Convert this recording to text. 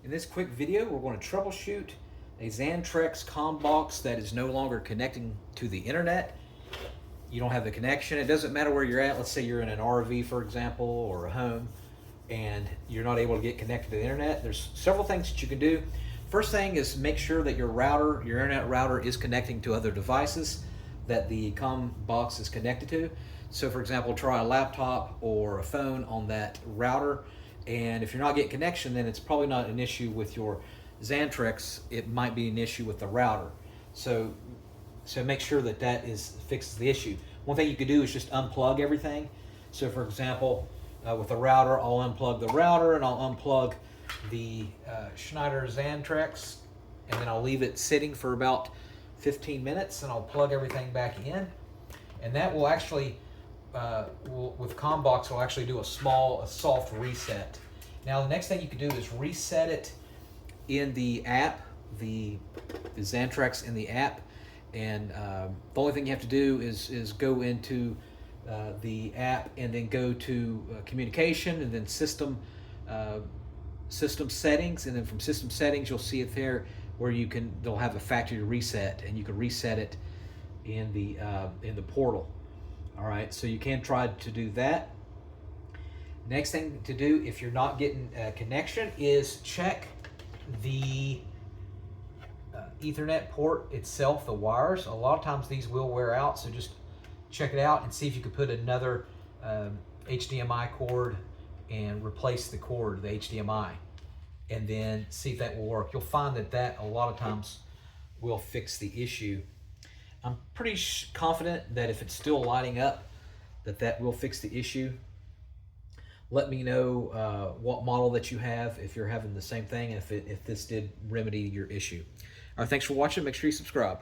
In this quick video, we're going to troubleshoot a Xantrex ComBox that is no longer connecting to the internet. You don't have the connection. It doesn't matter where you're at. Let's say you're in an RV, for example, or a home, and you're not able to get connected to the internet. There's several things that you can do. First thing is make sure that your router, your internet router, is connecting to other devices that the ComBox is connected to. So for example, try a laptop or a phone on that router, and if you're not getting connection, then it's probably not an issue with your Xantrex. It might be an issue with the router. So make sure that fixes the issue. One thing you could do is just unplug everything. So for example, with the router, I'll unplug the router and I'll unplug the Schneider Xantrex, and then I'll leave it sitting for about 15 minutes, and I'll plug everything back in, and that will actually with ComBox will actually do a soft reset. Now the next thing you can do is reset it in the app, the Xantrex in the app, and the only thing you have to do is go into the app and then go to communication and then system settings, and then from system settings you'll see it there where they'll have a factory reset, and you can reset it in the portal. All right, so you can try to do that. Next thing to do, if you're not getting a connection, is check the Ethernet port itself, the wires. A lot of times these will wear out, so just check it out and see if you could put another HDMI cord and replace the cord, the HDMI, and then see if that will work. You'll find that a lot of times will fix the issue. I'm pretty confident that if it's still lighting up, that will fix the issue. Let me know what model that you have, if you're having the same thing, and if this did remedy your issue. All right, thanks for watching. Make sure you subscribe.